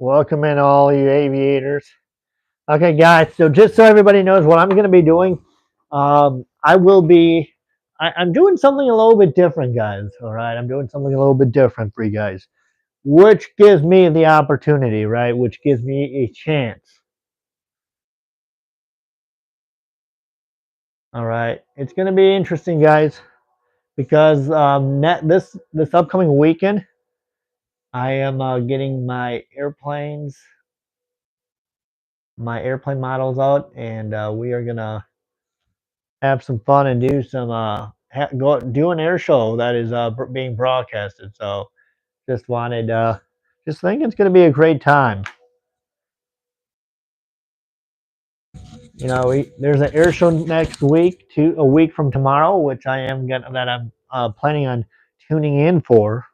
Welcome in all you aviators. Okay, guys. So just so everybody knows what I'm going to be doing, I will be. I'm doing something a little bit different, guys. All right, I'm doing something a little bit different for you guys, which gives me the opportunity, right? Which gives me a chance. All right, it's going to be interesting, guys, because this upcoming weekend, I am getting my airplane models out, and we are gonna have some fun and do some go do an air show that is being broadcasted. So just wanted just think it's going to be a great time. There's an air show next week, a week from tomorrow, which I'm planning on tuning in for.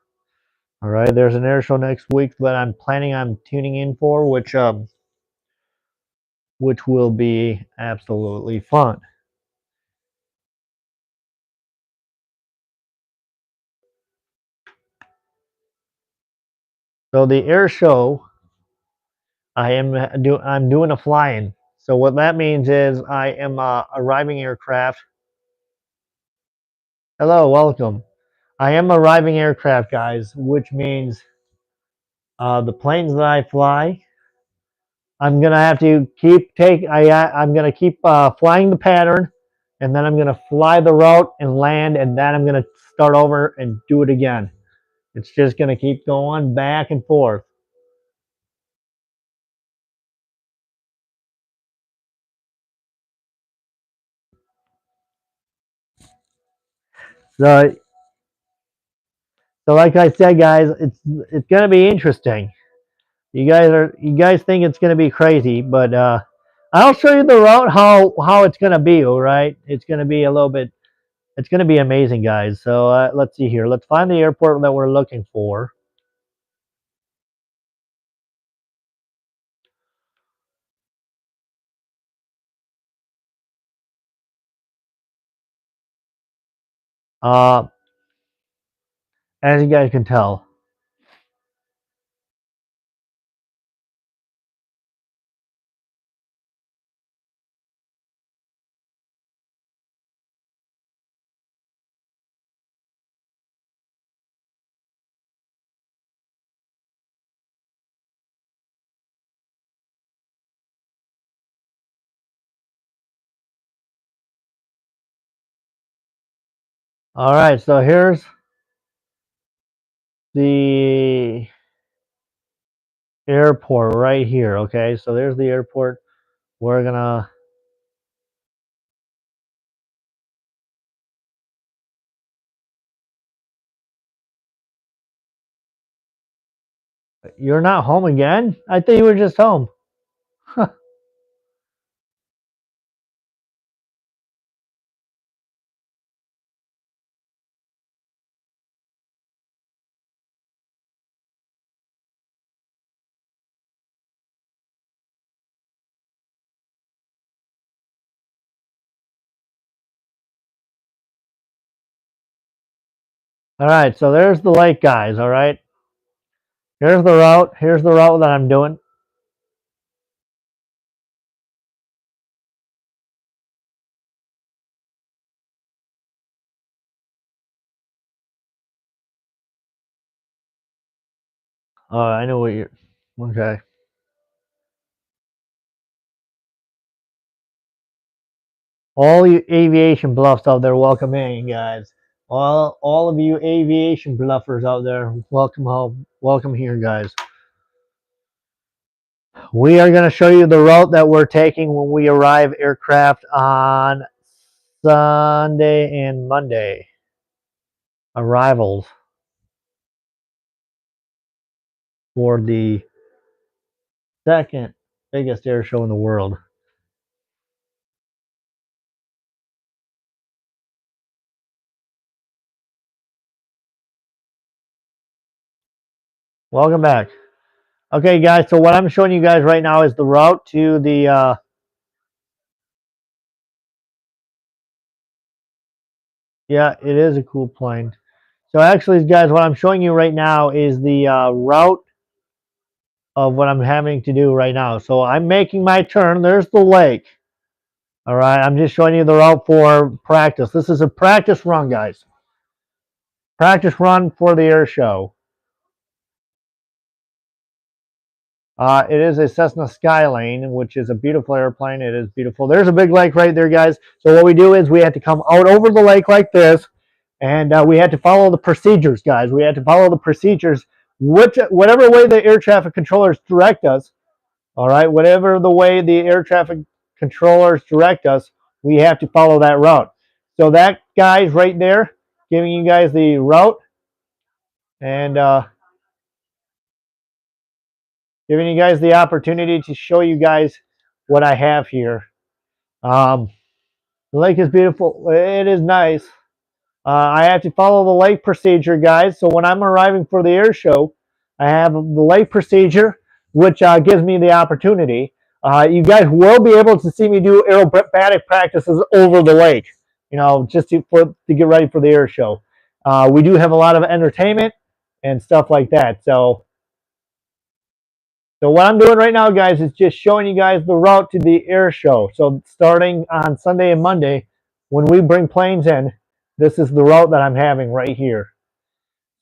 All right, there's an air show next week that I'm planning on tuning in for, which will be absolutely fun. So the air show, I'm doing a fly-in. So what that means is I am arriving aircraft. Hello, welcome. I am arriving aircraft, guys, which means the planes that I fly, I'm gonna have to I'm gonna keep flying the pattern, and then I'm gonna fly the route and land, and then I'm gonna start over and do it again. It's just gonna keep going back and forth. So, so like I said, guys, it's gonna be interesting. You guys think it's gonna be crazy, but I'll show you the route how it's gonna be. All right, it's gonna be a little bit. It's gonna be amazing, guys. So let's see here. Let's find the airport that we're looking for. Uh, as you guys can tell. All right, so here's the airport right here. Okay, so there's the airport. We're gonna. You're not home again? I thought you were just home. All right, so there's the lake, guys. All right, here's the route. Here's the route that I'm doing. I know what you're. Okay. All you aviation bluffs out there, welcome in, guys. All of you aviation bluffers out there, welcome home. Welcome here, guys. We are going to show you the route that we're taking when we arrive aircraft on Sunday and Monday. Arrivals for the second biggest air show in the world. Welcome back. Okay, guys, so what I'm showing you guys right now is the route to the yeah, it is a cool plane. So actually, guys, what I'm showing you right now is the route of what I'm having to do right now. So I'm making my turn. There's the lake. All right, I'm just showing you the route for practice. This is a practice run, guys. Practice run for the air show. It is a Cessna Skylane, which is a beautiful airplane. It is beautiful. There's a big lake right there, guys. So what we do is we have to come out over the lake like this, and we had to follow the procedures, guys. We had to follow the procedures, whatever way the air traffic controllers direct us. All right, whatever the way the air traffic controllers direct us, we have to follow that route. So that guy's right there, giving you guys the route and giving you guys the opportunity to show you guys what I have here. Um, the lake is beautiful. It is nice. I have to follow the lake procedure, guys. So when I'm arriving for the air show, I have the lake procedure, which gives me the opportunity. You guys will be able to see me do aerobatic practices over the lake, you know, just to get ready for the air show. We do have a lot of entertainment and stuff like that. So what I'm doing right now, guys, is just showing you guys the route to the air show. So starting on Sunday and Monday, when we bring planes in, this is the route that I'm having right here.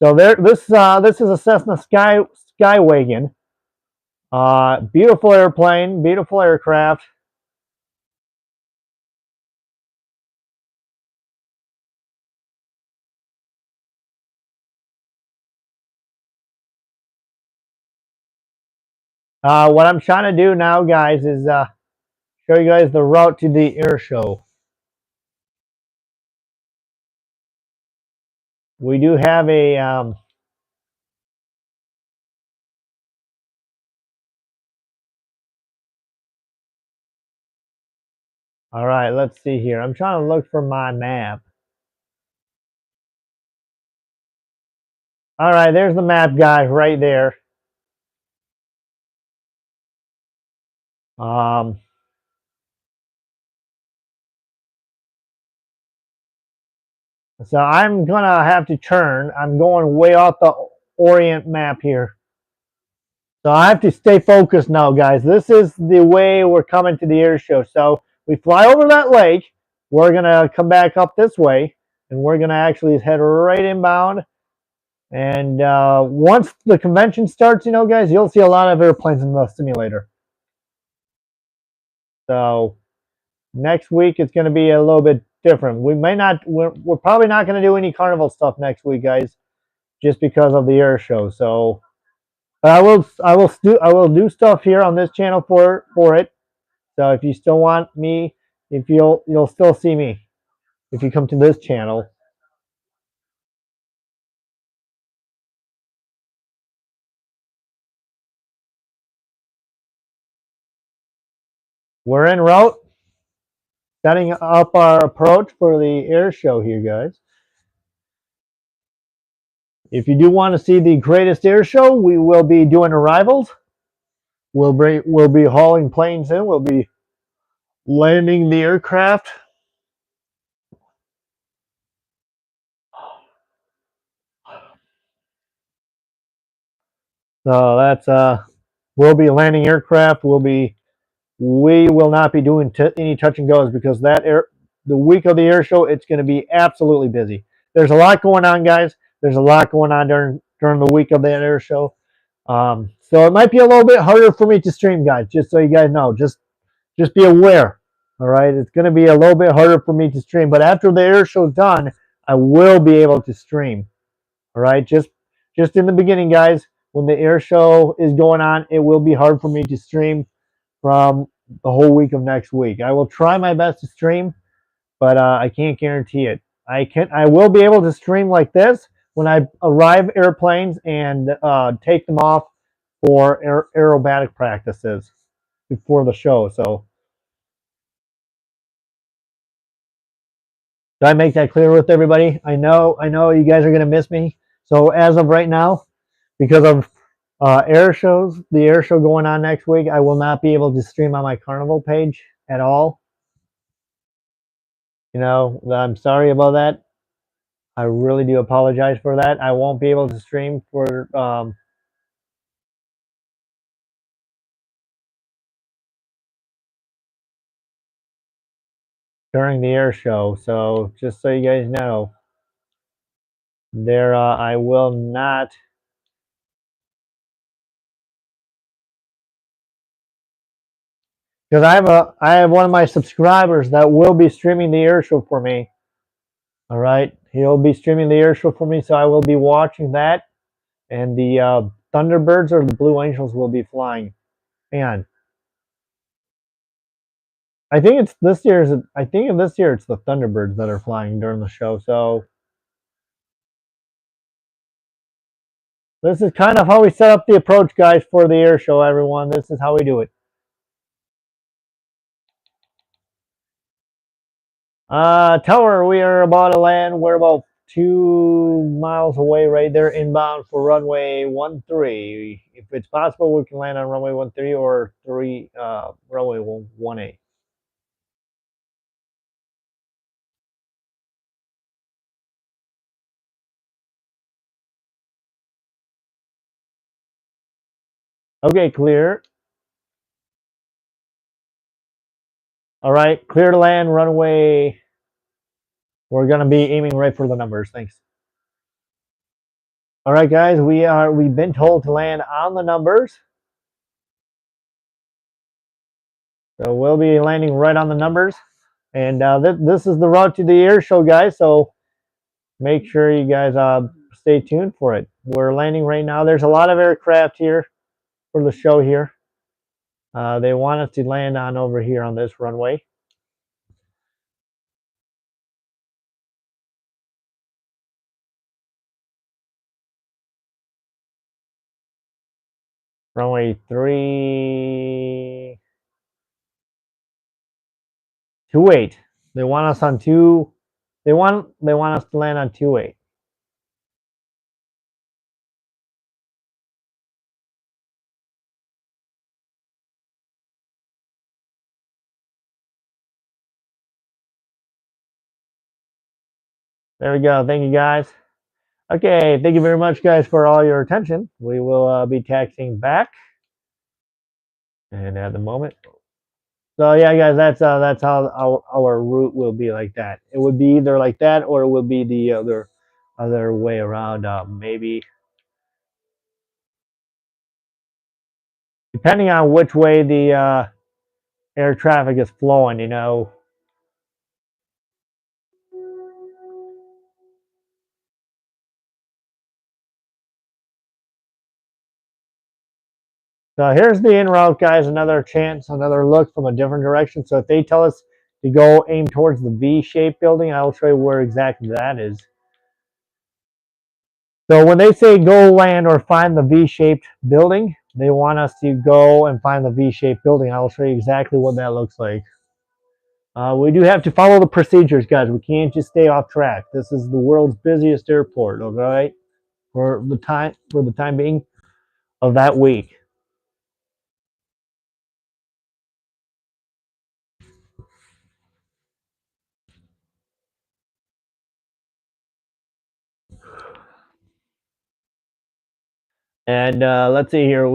So this is a Cessna Skywagon. Beautiful airplane, beautiful aircraft. What I'm trying to do now, guys, is show you guys the route to the air show. We do have a all right, let's see here. I'm trying to look for my map. All right, there's the map, guys, right there. Um, so I'm gonna have to turn. I'm going way off the Orient map here. So I have to stay focused now, guys. This is the way we're coming to the air show. So we fly over that lake. We're going to come back up this way, and we're going to actually head right inbound. And once the convention starts, you know, guys, you'll see a lot of airplanes in the simulator. So next week, it's going to be a little bit different. We may not, we're probably not going to do any carnival stuff next week, guys, just because of the air show. So I will do stuff here on this channel for it. So if you still want me, if you'll still see me if you come to this channel. We're en route, setting up our approach for the air show here, guys. If you do want to see the greatest air show, we will be doing arrivals. We'll be hauling planes in. We'll be landing the aircraft. So that's we'll be landing aircraft. We will not be doing any touch and goes because the week of the air show, it's going to be absolutely busy. There's a lot going on, guys. There's a lot going on during the week of that air show. So it might be a little bit harder for me to stream, guys. Just so you guys know, just be aware. All right, it's going to be a little bit harder for me to stream, but after the air show's done, I will be able to stream. All right, just in the beginning, guys. When the air show is going on, it will be hard for me to stream from the whole week of next week. I will try my best to stream, but I can't guarantee it. I will be able to stream like this when I arrive airplanes and take them off for aerobatic practices before the show. So did I make that clear with everybody? I know you guys are gonna miss me. So as of right now, because of the air show going on next week, I will not be able to stream on my Carnival page at all. You know, I'm sorry about that. I really do apologize for that. I won't be able to stream for during the air show. So just so you guys know, there I will not. Because I have one of my subscribers that will be streaming the air show for me. All right, he'll be streaming the air show for me, so I will be watching that, and the Thunderbirds or the Blue Angels will be flying. Hang on, I think it's this year's. I think this year it's the Thunderbirds that are flying during the show. So this is kind of how we set up the approach, guys, for the air show. Everyone, this is how we do it. Tower, we are about to land. We're about 2 miles away right there inbound for runway 13. If it's possible, we can land on runway 13 or runway 18. Okay, clear. All right, clear to land, runway. We're gonna be aiming right for the numbers. Thanks. All right, guys, we've been told to land on the numbers. So we'll be landing right on the numbers. And this is the route to the air show, guys. So make sure you guys stay tuned for it. We're landing right now. There's a lot of aircraft here for the show here. They want us to land on over here on this runway. Runway 328. They want us on two. They want us to land on 28. There we go. Thank you, guys. Okay, thank you very much, guys, for all your attention. We will be taxiing back, and at the moment. So yeah, guys, that's how our route will be like that. It would be either like that, or it will be the other way around. Maybe depending on which way the air traffic is flowing, you know. So here's the en route, guys. Another chance, another look from a different direction. So if they tell us to go aim towards the V-shaped building, I'll show you where exactly that is. So when they say go land or find the V-shaped building, they want us to go and find the V-shaped building. I'll show you exactly what that looks like. We do have to follow the procedures, guys. We can't just stay off track. This is the world's busiest airport, okay? For the time being of that week. And let's see here.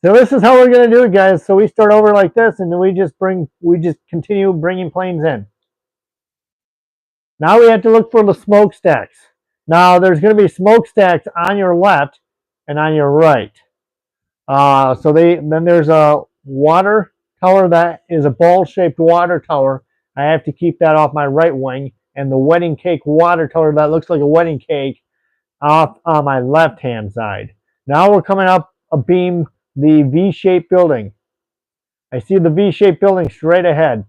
So this is how we're gonna do it, guys. So we start over like this, and then we just continue bringing planes in. Now we have to look for the smokestacks. Now there's going to be smokestacks on your left and on your right. Then there's a water tower that is a ball-shaped water tower. I have to keep that off my right wing, and the wedding cake water tower that looks like a wedding cake off on my left-hand side. Now we're coming up a beam, the V-shaped building. I see the V-shaped building straight ahead.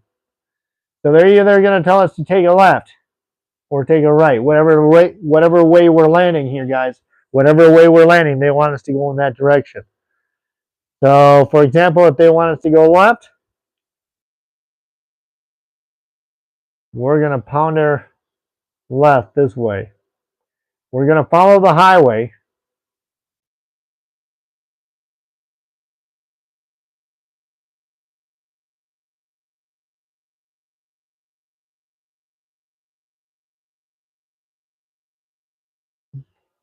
So they're either going to tell us to take a left or take a right, whatever way we're landing here, guys. Whatever way we're landing, they want us to go in that direction. So, for example, if they want us to go left, we're going to pound our left this way. We're going to follow the highway.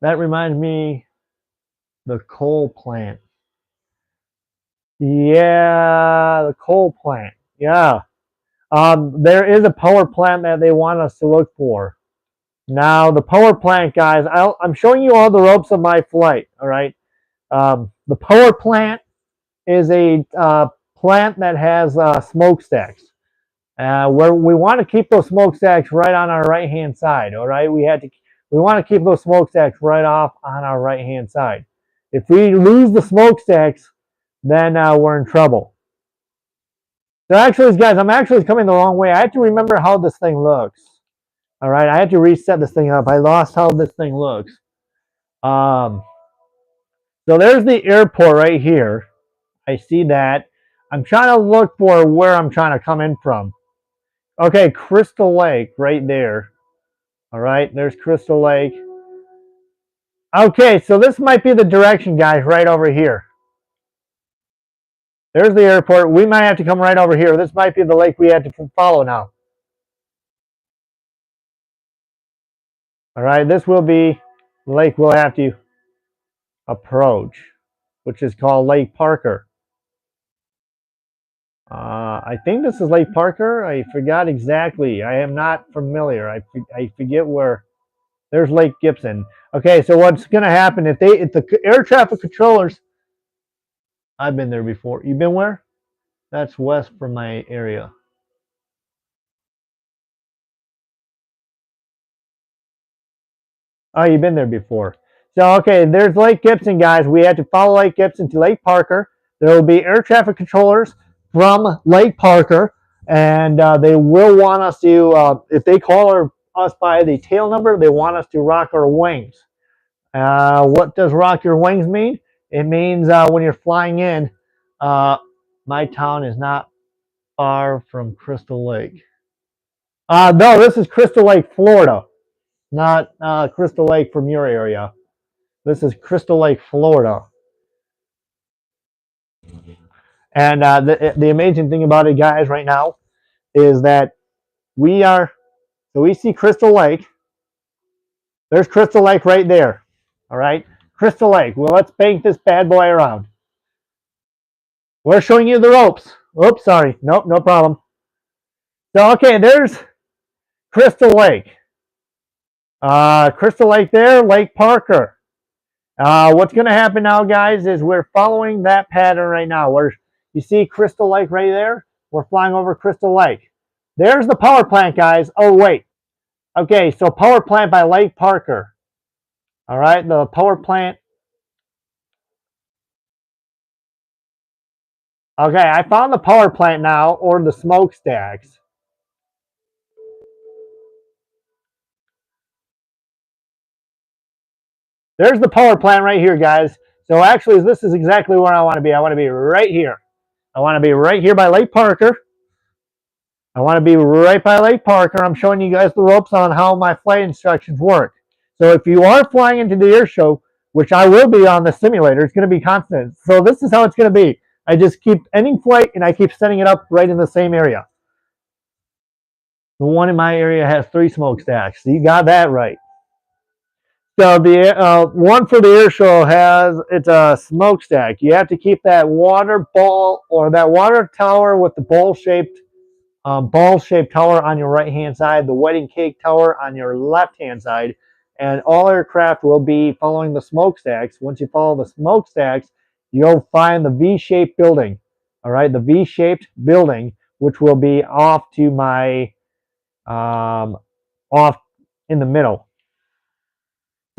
That reminds me, the coal plant. Yeah, the coal plant. Yeah. There is a power plant that they want us to look for. Now, the power plant, guys, I'm showing you all the ropes of my flight, all right? The power plant is a plant that has smokestacks. Where we want to keep those smokestacks right on our right-hand side, all right? We want to keep those smokestacks right off on our right-hand side. If we lose the smokestacks, then we're in trouble. So actually, guys, I'm actually coming the wrong way. I have to remember how this thing looks. All right, I have to reset this thing up. I lost how this thing looks. So there's the airport right here. I see that. I'm trying to look for where I'm trying to come in from. Okay, Crystal Lake right there. All right, there's Crystal Lake. Okay, so this might be the direction, guys, right over here. There's the airport. We might have to come right over here. This might be the lake we have to follow now. All right, this will be the lake we'll have to approach, which is called Lake Parker. I think this is Lake Parker. I forgot exactly. I am not familiar. I forget where. There's Lake Gibson. Okay, so what's going to happen if the air traffic controllers? I've been there before. You've been where? That's west from my area. Oh, you've been there before. So, okay, there's Lake Gibson, guys. We had to follow Lake Gibson to Lake Parker. There will be air traffic controllers from Lake Parker, and they will want us to, if they call us by the tail number, they want us to rock our wings. What does rock your wings mean? It means when you're flying in, my town is not far from Crystal Lake. No, this is Crystal Lake, Florida, not Crystal Lake from your area. This is Crystal Lake, Florida. And the amazing thing about it, guys, right now is that we see Crystal Lake. There's Crystal Lake right there. All right, Crystal Lake. Well, let's bank this bad boy around. We're showing you the ropes. Oops, sorry. Nope, no problem. So, okay, there's Crystal Lake. Crystal Lake there, Lake Parker. What's going to happen now, guys, is we're following that pattern right now. You see Crystal Lake right there? We're flying over Crystal Lake. There's the power plant, guys. Oh, wait. Okay, so power plant by Lake Parker. All right, the power plant. Okay, I found the power plant now, or the smokestacks. There's the power plant right here, guys. So actually, this is exactly where I want to be. I want to be right here. I want to be right here by Lake Parker. I want to be right by Lake Parker. I'm showing you guys the ropes on how my flight instructions work. So if you are flying into the air show, which I will be on the simulator, it's going to be constant. So this is how it's going to be. I just keep ending flight and I keep setting it up right in the same area. The one in my area has 3 smokestacks. So you got that right. So the one for the air show it's a smokestack. You have to keep that water ball or that water tower with the ball-shaped tower on your right-hand side, the wedding cake tower on your left-hand side, and all aircraft will be following the smokestacks. Once you follow the smokestacks, you'll find the V-shaped building. All right, the V-shaped building, which will be off to my off in the middle.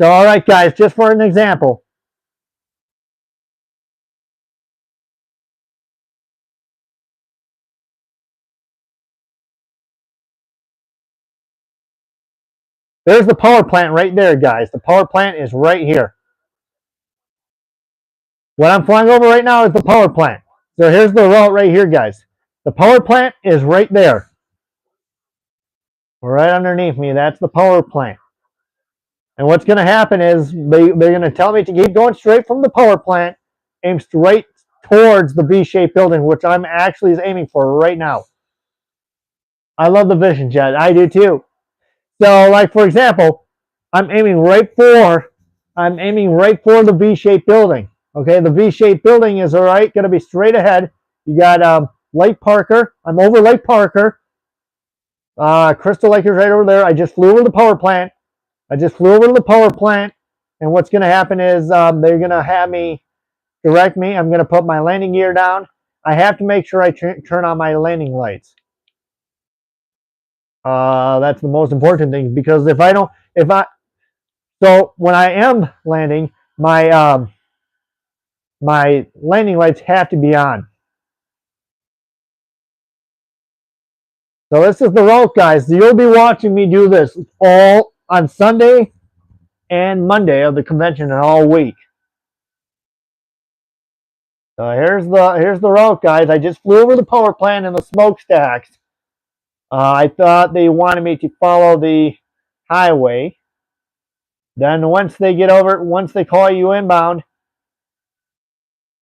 So, all right, guys, just for an example. There's the power plant right there, guys. The power plant is right here. What I'm flying over right now is the power plant. So here's the route right here, guys. The power plant is right there. Right underneath me, that's the power plant. And what's going to happen is they're going to tell me to keep going straight from the power plant, aim straight towards the V-shaped building, which I'm actually aiming for right now. I love the Vision Jet. I do too. So, like, for example, I'm aiming right for I'm aiming right for the V-shaped building. Okay, the V-shaped building is going to be straight ahead. You got Lake Parker. I'm over Lake Parker. Crystal Lake is right over there. I just flew over the power plant. And what's going to happen is they're going to have me direct me. I'm going to put my landing gear down. I have to make sure I turn on my landing lights. That's the most important thing, because so when I am landing, my my landing lights have to be on. So this is the route, guys. You'll be watching me do this all on Sunday and Monday of the convention and all week. So here's the route, guys. I just flew over the power plant and the smokestacks. I thought they wanted me to follow the highway. Then once they call you inbound,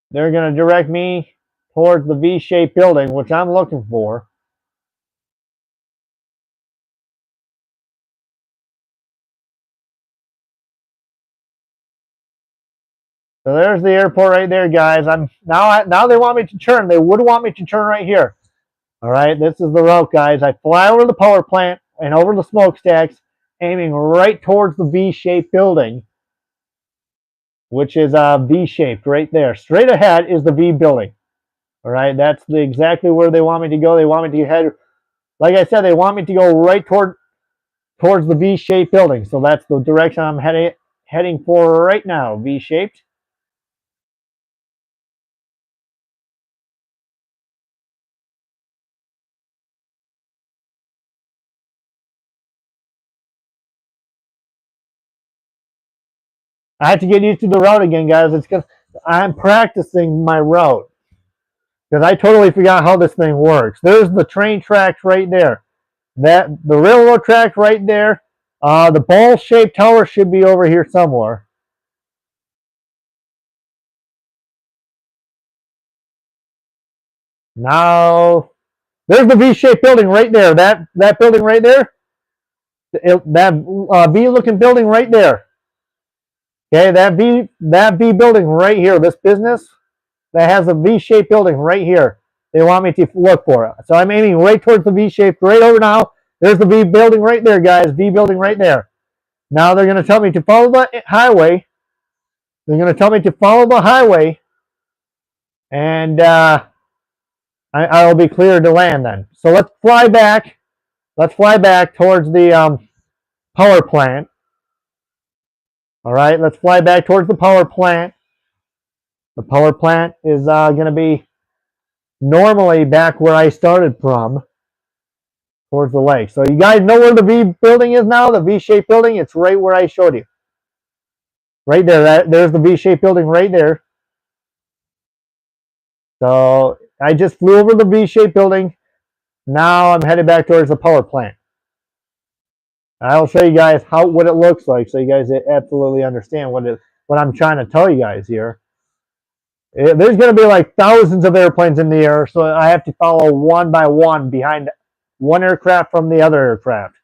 they're going to direct me towards the V-shaped building, which I'm looking for. So there's the airport right there, guys. Now they want me to turn. They would want me to turn right here. All right, this is the route, guys. I fly over the power plant and over the smokestacks, aiming right towards the V-shaped building, which is V-shaped right there. Straight ahead is the V building. All right, that's exactly where they want me to go. They want me to head, like I said, they want me to go right towards the V-shaped building. So that's the direction I'm heading for right now, V-shaped. I have to get used to the route again, guys. It's because I'm practicing my route, because I totally forgot how this thing works. There's the train tracks right there. The railroad track right there. The ball-shaped tower should be over here somewhere. Now, there's the V-shaped building right there. That building right there. That V-looking building right there. Okay, that V building right here. This business that has a V-shaped building right here. They want me to look for it. So I'm aiming right towards the V-shape right over now. There's the V building right there, guys. V building right there. Now they're going to tell me to follow the highway. They're going to tell me to follow the highway. And I'll be cleared to land then. So let's fly back. Let's fly back towards the power plant. All right, let's fly back towards the power plant. The power plant is going to be normally back where I started from, towards the lake. So you guys know where the V building is now, the V-shaped building? It's right where I showed you. Right there. There's the V-shaped building right there. So I just flew over the V-shaped building. Now I'm headed back towards the power plant. I'll show you guys what it looks like, so you guys absolutely understand what I'm trying to tell you guys here. There's going to be like thousands of airplanes in the air, so I have to follow one by one behind one aircraft from the other aircraft.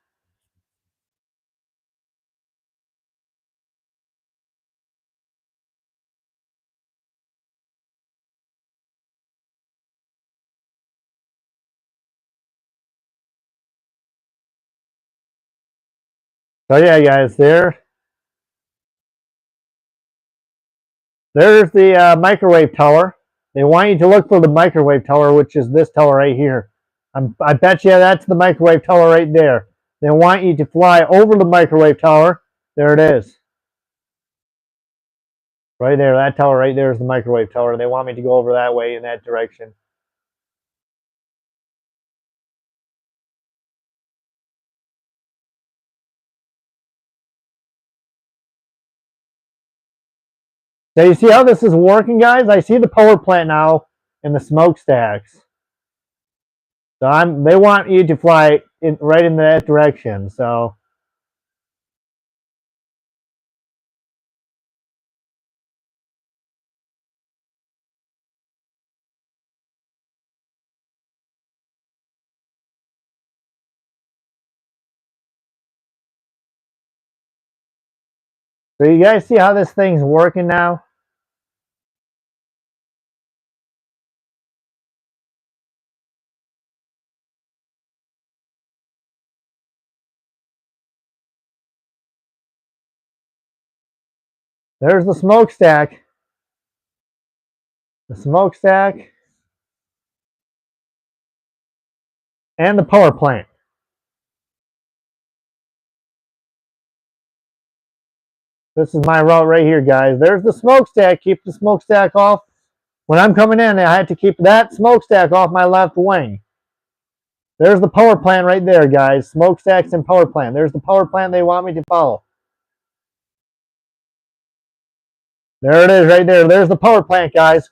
So yeah, guys, there's the microwave tower. They want you to look for the microwave tower, which is this tower right here. I bet you that's the microwave tower right there. They want you to fly over the microwave tower. There it is. Right there, that tower right there is the microwave tower. They want me to go over that way in that direction. So you see how this is working, guys? I see the power plant now and the smokestacks. So they want you to fly right in that direction. So So you guys see how this thing's working now? There's the smokestack. The smokestack and the power plant. This is my route right here, guys. There's the smokestack. Keep the smokestack off. When I'm coming in, I had to keep that smokestack off my left wing. There's the power plant right there, guys. Smokestacks and power plant. There's the power plant they want me to follow. There it is right there. There's the power plant, guys.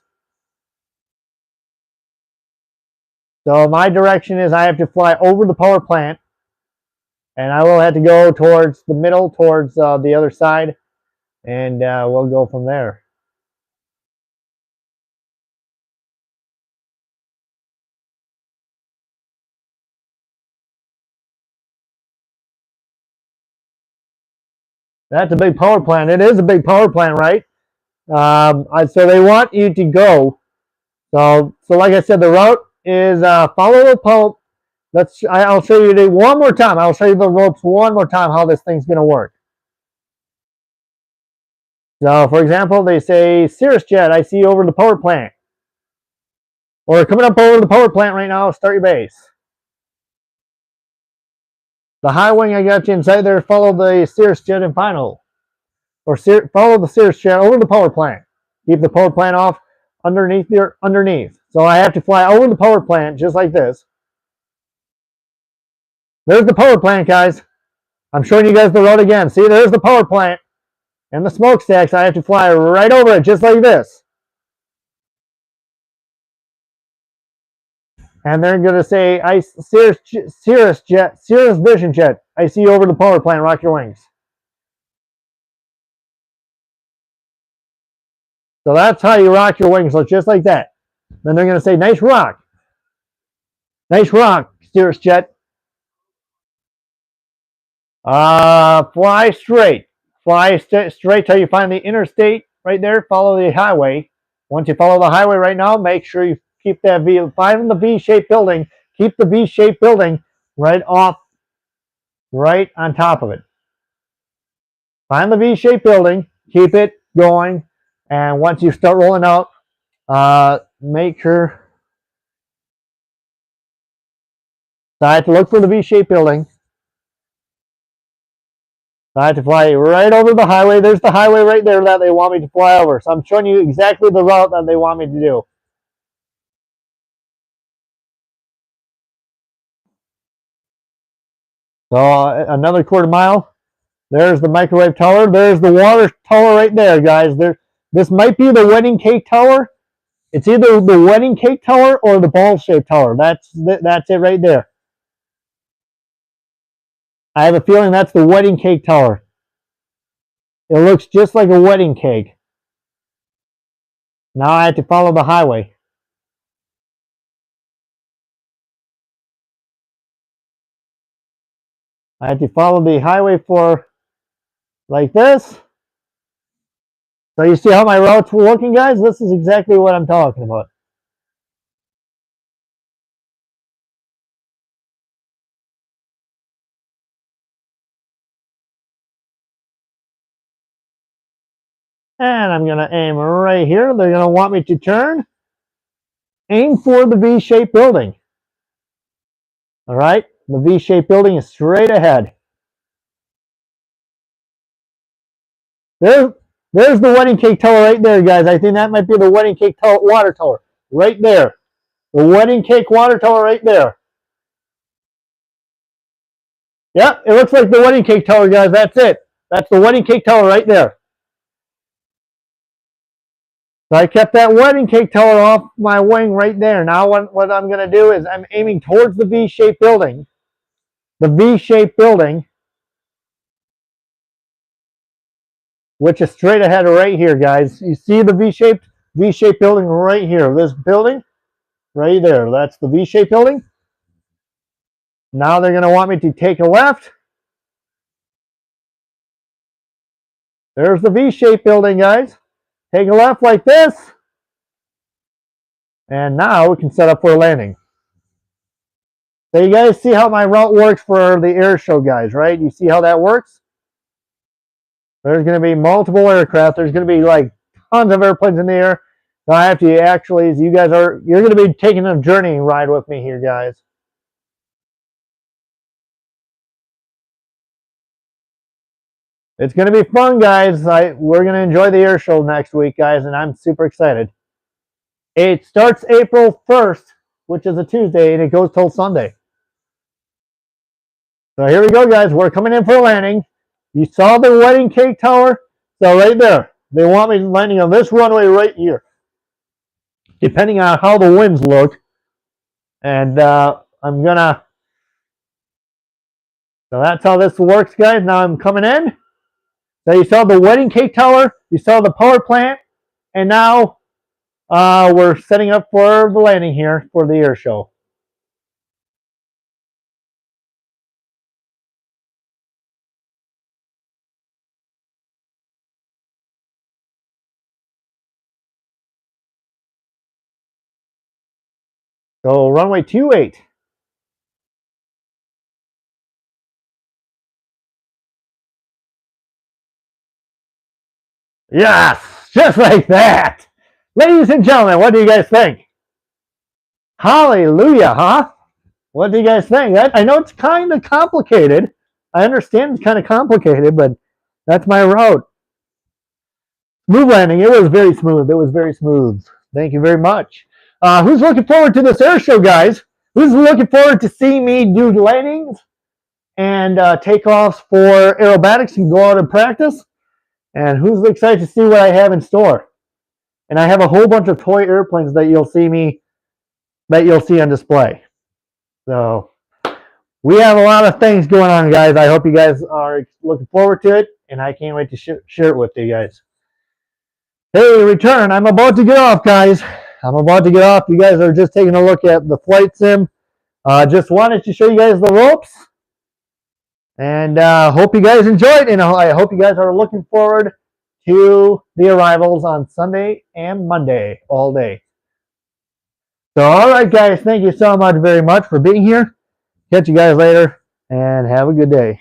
So my direction is I have to fly over the power plant, and I will have to go towards the middle, towards the other side, and we'll go from there. That's a big power plant. It is a big power plant, right? So they want you to go. So like I said, the route is follow the pope. I'll show you it one more time. I'll show you the ropes one more time how this thing's going to work. So, for example, they say, Cirrus Jet, I see you over the power plant. Or coming up over the power plant right now, start your base. The high wing, I got you inside there, follow the Cirrus Jet in final. Or follow the Cirrus Jet over the power plant. Keep the power plant off underneath. So I have to fly over the power plant just like this. There's the power plant, guys. I'm showing you guys the road again. See, there's the power plant and the smokestacks. I have to fly right over it just like this. And they're going to say, Cirrus Vision Jet, I see you over the power plant, rock your wings. So that's how you rock your wings, just like that. Then they're going to say, nice rock. Nice rock, Cirrus Jet. Fly straight. Fly straight till you find the interstate right there. Follow the highway. Once you follow the highway right now, make sure you keep that find the V-shaped building. Keep the V-shaped building right on top of it. Find the V-shaped building. Keep it going. And once you start rolling out, make sure. So I have to look for the V-shaped building. So I have to fly right over the highway. There's the highway right there that they want me to fly over. So I'm showing you exactly the route that they want me to do. So another quarter mile. There's the microwave tower. There's the water tower right there, guys. This might be the wedding cake tower. It's either the wedding cake tower or the ball-shaped tower. That's it right there. I have a feeling that's the wedding cake tower. It looks just like a wedding cake. Now I have to follow the highway. I have to follow the highway for like this. So you see how my route's working, guys? This is exactly what I'm talking about. And I'm going to aim right here. They're going to want me to turn. Aim for the V-shaped building. All right? The V-shaped building is straight ahead. There's the wedding cake tower right there, guys. I think that might be the wedding cake water tower right there. The wedding cake water tower right there. Yep, it looks like the wedding cake tower, guys. That's it. That's the wedding cake tower right there. So I kept that wedding cake tower off my wing right there. Now what I'm going to do is I'm aiming towards the V-shaped building. The V-shaped building, which is straight ahead right here, guys. You see the V-shaped building right here. This building right there. That's the V-shaped building. Now they're going to want me to take a left. There's the V-shaped building, guys. Take a left like this. And now we can set up for a landing. So you guys see how my route works for the air show, guys, right? You see how that works? There's going to be multiple aircraft. There's going to be like tons of airplanes in the air. So I have to actually, you're going to be taking a journey ride with me here, guys. It's going to be fun, guys. We're going to enjoy the air show next week, guys, and I'm super excited. It starts April 1st, which is a Tuesday, and it goes till Sunday. So here we go, guys. We're coming in for a landing. You saw the wedding cake tower? So right there. They want me landing on this runway right here. Depending on how the winds look. And I'm going to... So that's how this works, guys. Now I'm coming in. So you saw the wedding cake tower. You saw the power plant. And now we're setting up for the landing here for the air show. So runway 28. Yes, just like that. Ladies and gentlemen, what do you guys think? Hallelujah, huh? What do you guys think? I know it's kind of complicated. I understand it's kind of complicated, but that's my route. Smooth landing. It was very smooth. It was very smooth. Thank you very much. Who's looking forward to this air show, guys? Who's looking forward to seeing me do landings and takeoffs for aerobatics and go out and practice? And who's excited to see what I have in store? And I have a whole bunch of toy airplanes that you'll see on display. So we have a lot of things going on, guys. I hope you guys are looking forward to it, and I can't wait to share it with you guys. Hey, return. I'm about to get off, guys. I'm about to get off. You guys are just taking a look at the flight sim. Just wanted to show you guys the ropes. And hope you guys enjoyed, and I hope you guys are looking forward to the arrivals on Sunday and Monday all day. So, all right, guys, thank you so much very much for being here. Catch you guys later, and have a good day.